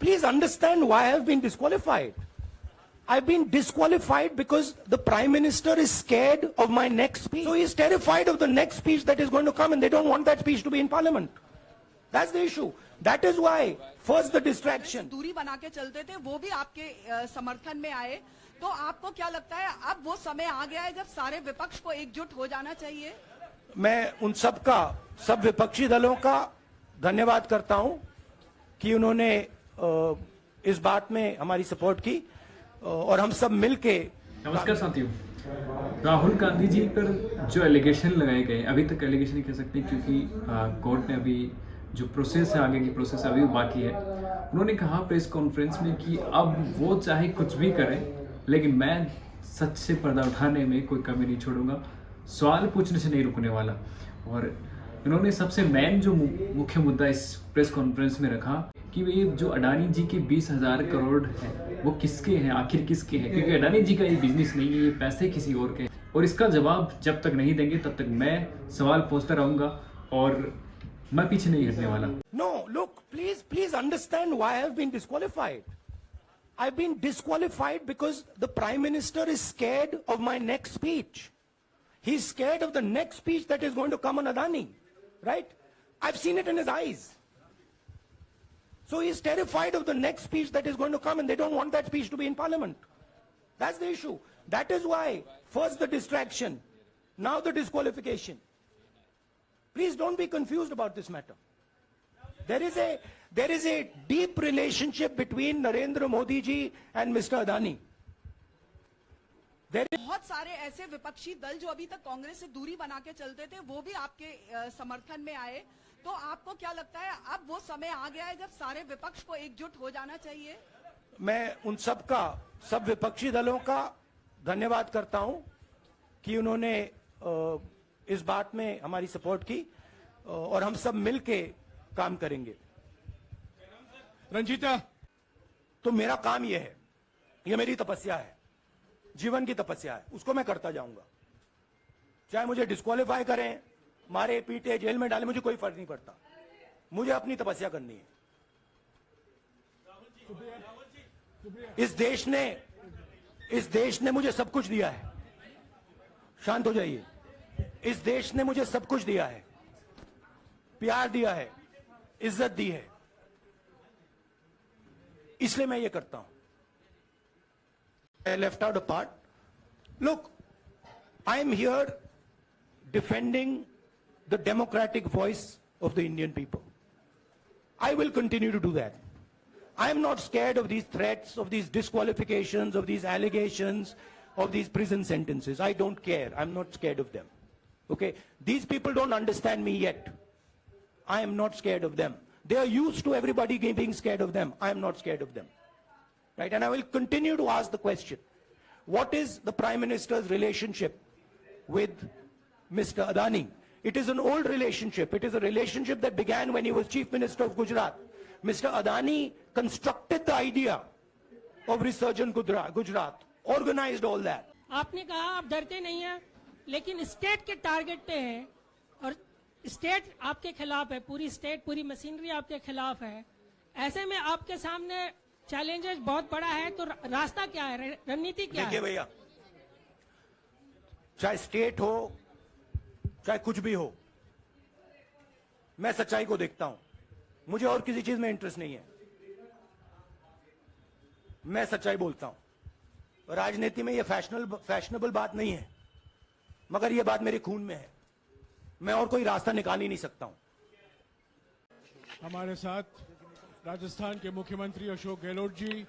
please understand why I have been disqualified. I've been disqualified because the Prime Minister is scared of my next speech. So he's terrified of the next speech that is going to come, and they don't want that speech to be in Parliament. That's the issue. That is why first the distraction. दूरी बना के चलते थे, वो भी आपके समर्थन में आए, तो आपको क्या लगता है अब वो समय आ गया है जब सारे विपक्ष को एकजुट हो जाना चाहिए? मैं उन सब विपक्षी दलों का धन्यवाद करता हूं कि उन्होंने इस बात में हमारी सपोर्ट की और हम सब मिलके। नमस्कार साथियों, राहुल गांधी जी पर जो एलिगेशन लगाए गए, अभी तक एलिगेशन नहीं कह सकते क्योंकि कोर्ट ने अभी जो प्रोसेस है, आगे की प्रोसेस अभी बाकी है। उन्होंने कहा प्रेस कॉन्फ्रेंस में कि अब वो चाहे कुछ भी करें, लेकिन मैं सच से पर्दा उठाने में कोई कमी नहीं छोड़ूंगा, सवाल पूछने से नहीं रुकने वाला। और इन्होंने सबसे मेन जो मुख्य मुद्दा इस प्रेस कॉन्फ्रेंस में रखा कि ये जो अडानी जी के 20,000 करोड़ हैं वो किसके हैं, आखिर किसके हैं, क्योंकि अडानी जी का ये बिजनेस नहीं है, ये पैसे किसी और के हैं। और इसका जवाब जब तक नहीं देंगे तब तक मैं सवाल पूछता रहूंगा और मैं पीछे नहीं हटने वाला। No, look, please understand why I have been disqualified. I've been disqualified because the Prime Minister is scared of my next speech. He's scared of the next speech that is going to come on Adani, right? I've seen it in his eyes. So he's terrified of the next speech that is going to come, and they don't want that speech to be in Parliament. That's the issue. That is why first the distraction, now the disqualification. Please don't be confused about this matter. There is a deep relationship between Narendra Modi ji and Mr. Adani. बहुत सारे ऐसे विपक्षी दल जो अभी तक कांग्रेस से दूरी बना के चलते थे, वो भी आपके समर्थन में आए, तो आपको क्या लगता है अब वो समय आ गया है जब सारे विपक्ष को एकजुट हो जाना चाहिए? मैं उन सब विपक्षी दलों का धन्यवाद करता हूं कि उन्होंने इस बात में हमारी सपोर्ट की और हम सब मिलके काम करेंगे। रंजीता, तो मेरा काम यह है, यह मेरी तपस्या है, जीवन की तपस्या है, उसको मैं करता जाऊंगा। चाहे मुझे डिस्क्वालीफाई करें, मारे पीटे, जेल में डाले, मुझे कोई फर्क नहीं पड़ता। मुझे अपनी तपस्या करनी है। इस देश ने मुझे सब कुछ दिया है। शांत हो जाइए। इस देश ने मुझे सब कुछ दिया है, प्यार दिया है, इज्जत दी है, इसलिए मैं ये करता हूं। I left out a part. Look, I am here defending the democratic voice of the Indian people. I will continue to do that. I am not scared of these threats, of these disqualifications, of these allegations, of these prison sentences. I don't care. I'm not scared of them. Okay? These people don't understand me yet. I am not scared of them. They are used to everybody being scared of them. I am not scared of them. Right? And I will continue to ask the question, what is the Prime Minister's relationship with Mr. Adani? It is an old relationship. It is a relationship that began when he was Chief Minister of Gujarat. Mr. Adani constructed the idea of Resurgent Gujarat, organized all that. आपने कहा आप डरते नहीं हैं, लेकिन state के target पे हैं और स्टेट आपके खिलाफ है, पूरी स्टेट, पूरी मशीनरी आपके खिलाफ है। ऐसे में आपके सामने चैलेंजेस बहुत बड़ा है, तो रास्ता क्या है, रणनीति क्या है? देखिए भैया, चाहे स्टेट हो, चाहे कुछ भी हो, मैं सच्चाई को देखता हूं। मुझे और किसी चीज में इंटरेस्ट नहीं है। मैं सच्चाई बोलता हूं। राजनीति में ये फैशनेबल बात नहीं है, मगर ये बात मेरे खून में है। मैं और कोई रास्ता निकाल ही नहीं सकता हूं। हमारे साथ राजस्थान के मुख्यमंत्री अशोक गहलोत जी,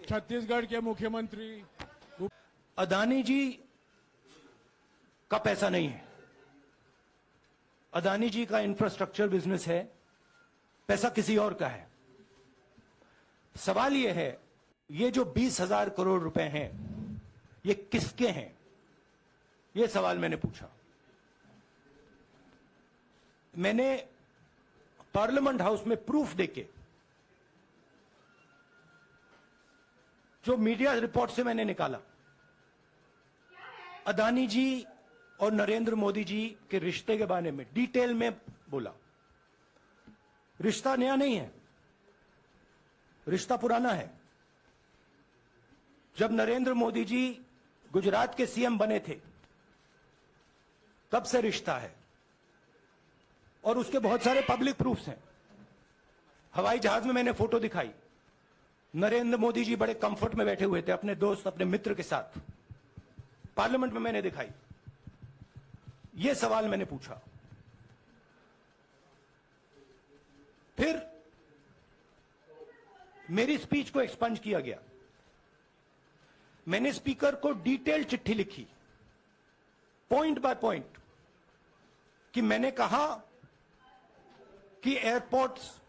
छत्तीसगढ़ के मुख्यमंत्री। अदानी जी का पैसा नहीं है। अदानी जी का इंफ्रास्ट्रक्चर बिजनेस है, पैसा किसी और का है। सवाल यह है, ये जो 20,000 करोड़ रुपए हैं, ये किसके हैं? ये सवाल मैंने पूछा। मैंने पार्लियामेंट हाउस में प्रूफ देके, जो मीडिया रिपोर्ट से मैंने निकाला, अदानी जी और नरेंद्र मोदी जी के रिश्ते के बारे में डिटेल में बोला। रिश्ता नया नहीं है, रिश्ता पुराना है। जब नरेंद्र मोदी जी गुजरात के सीएम बने थे तब से रिश्ता है, और उसके बहुत सारे पब्लिक प्रूफ्स हैं। हवाई जहाज में मैंने फोटो दिखाई, नरेंद्र मोदी जी बड़े कंफर्ट में बैठे हुए थे अपने दोस्त, अपने मित्र के साथ। पार्लियामेंट में मैंने दिखाई। यह सवाल मैंने पूछा। फिर मेरी स्पीच को एक्सपंज किया गया। मैंने स्पीकर को डिटेल चिट्ठी लिखी, पॉइंट बाय पॉइंट, कि मैंने कहा कि एयरपोर्ट्स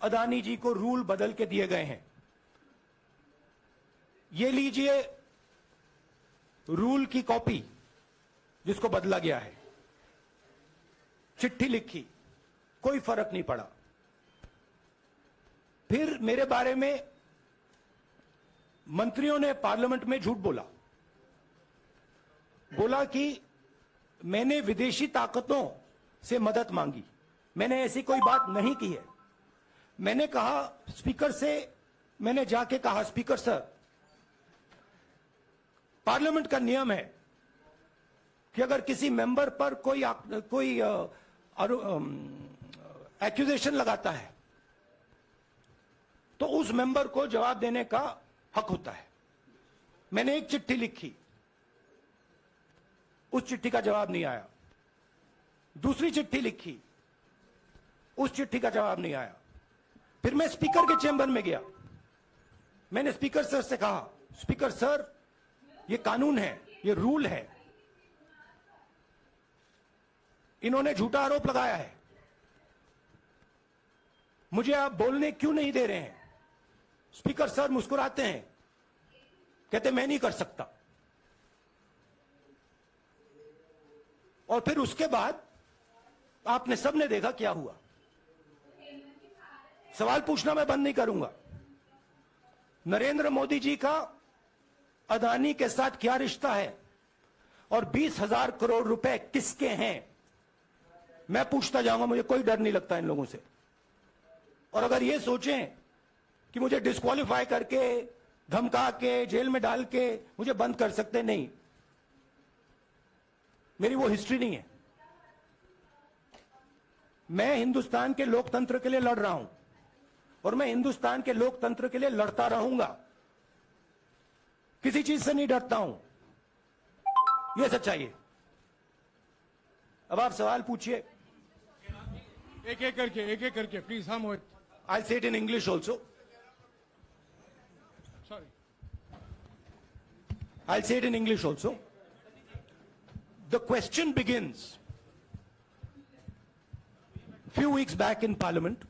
अदानी जी को रूल बदल के दिए गए हैं। ये लीजिए रूल की कॉपी जिसको बदला गया है। चिट्ठी लिखी, कोई फर्क नहीं पड़ा। फिर मेरे बारे में मंत्रियों ने पार्लियामेंट में झूठ बोला कि मैंने विदेशी ताकतों से मदद मांगी। मैंने ऐसी कोई बात नहीं की है। मैंने कहा स्पीकर से, मैंने जाके कहा स्पीकर सर, पार्लियामेंट का नियम है कि अगर किसी मेंबर पर कोई एक्यूजेशन लगाता है तो उस मेंबर को जवाब देने का हक होता है। मैंने एक चिट्ठी लिखी, उस चिट्ठी का जवाब नहीं आया। दूसरी चिट्ठी लिखी, उस चिट्ठी का जवाब नहीं आया। फिर मैं स्पीकर के चेंबर में गया। मैंने स्पीकर सर से कहा, स्पीकर सर, ये कानून है, ये रूल है, इन्होंने झूठा आरोप लगाया है, मुझे आप बोलने क्यों नहीं दे रहे हैं? स्पीकर सर मुस्कुराते हैं, कहते मैं नहीं कर सकता। और फिर उसके बाद आपने सबने देखा क्या हुआ। सवाल पूछना मैं बंद नहीं करूंगा। नरेंद्र मोदी जी का अदानी के साथ क्या रिश्ता है और 20,000 करोड़ रुपए किसके हैं, मैं पूछता जाऊंगा। मुझे कोई डर नहीं लगता इन लोगों से। और अगर ये सोचें कि मुझे डिस्क्वालीफाई करके, धमका के, जेल में डाल के मुझे बंद कर सकते, नहीं, मेरी वो हिस्ट्री नहीं है। मैं हिंदुस्तान के लोकतंत्र के लिए लड़ रहा हूं और मैं हिंदुस्तान के लोकतंत्र के लिए लड़ता रहूंगा। किसी चीज से नहीं डरता हूं, यह सच्चाई है। अब आप सवाल पूछिए। एक एक करके प्लीज। हम I'll say it in English also. Sorry, I'll say it in English also. The question begins a few weeks back in Parliament,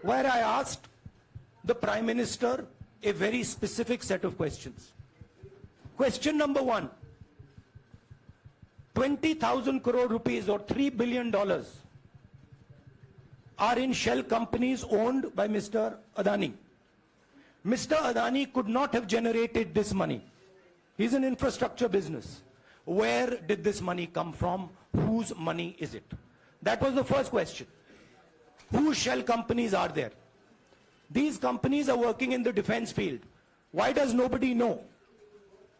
where I asked the Prime Minister a very specific set of questions. Question number 1, 20,000 crore rupees or $3 billion are in shell companies owned by Mr. Adani. Mr. Adani could not have generated this money. He's an infrastructure business. Where did this money come from? Whose money is it? That was the first question. Whose shell companies are there? These companies are working in the defense field. Why does nobody know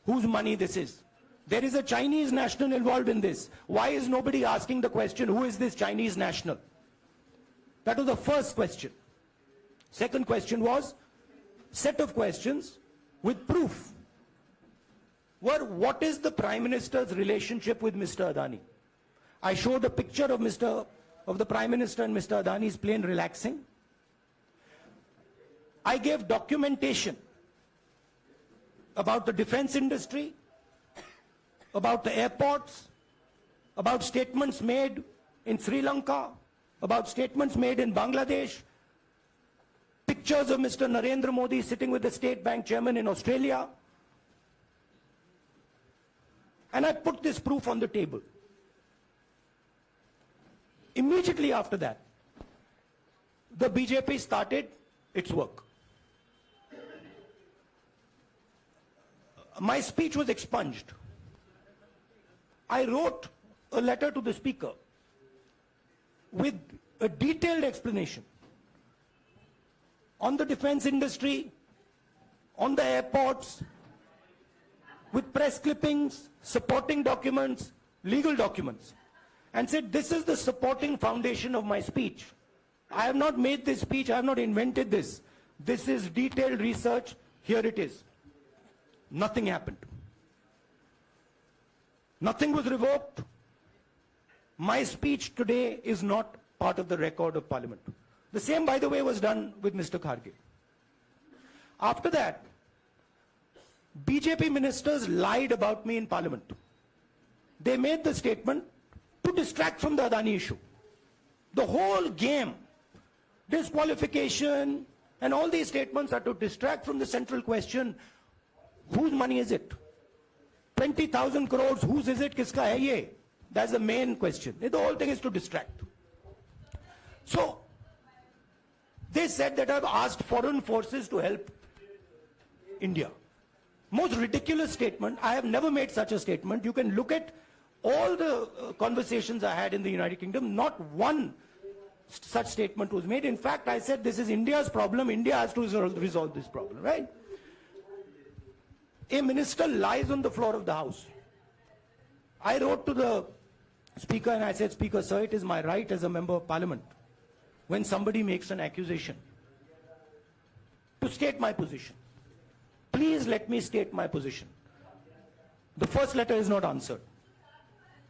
whose money this is? There is a Chinese national involved in this. Why is nobody asking the question, who is this Chinese national? That was the first question. Second question was set of questions with proof. Were what is the Prime Minister's relationship with Mr. Adani? I showed a picture of the Prime Minister and Mr. Adani's plane relaxing. I gave documentation about the defense industry, about the airports, about statements made in Sri Lanka, about statements made in Bangladesh, pictures of Mr. Narendra Modi sitting with the State Bank chairman in Australia. And I put this proof on the table. Immediately after that, the BJP started its work. My speech was expunged. I wrote a letter to the Speaker with a detailed explanation on the defense industry, on the airports, with press clippings, supporting documents, legal documents, and said, this is the supporting foundation of my speech. I have not made this speech, I have not invented this. This is detailed research, here it is. Nothing happened. Nothing was revoked. My speech today is not part of the record of Parliament. The same, by the way, was done with Mr. Kharge. After that, BJP ministers lied about me in Parliament. They made the statement to distract from the Adani issue. The whole game, disqualification, and all these statements are to distract from the central question, whose money is it? 20,000 crores, whose is it? Kiska hai ye? That's the main question. The whole thing is to distract. So, they said that I've asked foreign forces to help India. Most ridiculous statement. I have never made such a statement. You can look at all the conversations I had in the United Kingdom. Not one such statement was made. In fact, I said this is India's problem. India has to resolve this problem, right? A minister lies on the floor of the House. I wrote to the Speaker and I said, Speaker, sir, it is my right as a member of Parliament, when somebody makes an accusation, to state my position. Please let me state my position. The first letter is not answered.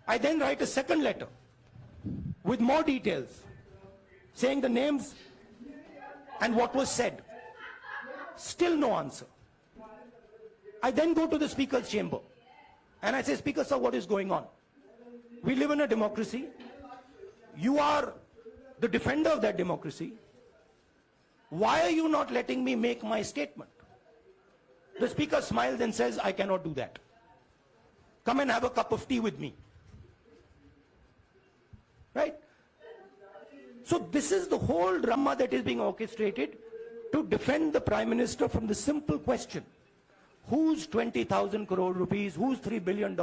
I then write a second letter with more details, saying the names and what was said. Still no answer. I then go to the Speaker's chamber and I say, Speaker, sir, what is going on? We live in a democracy. You are the defender of that democracy. Why are you not letting me make my statement? The Speaker smiles and says, I cannot do that. Come and have a cup of tea with me. Right? So this is the whole drama that is being orchestrated to defend the Prime Minister from the simple question, whose 20,000 crore rupees, whose $3 billion?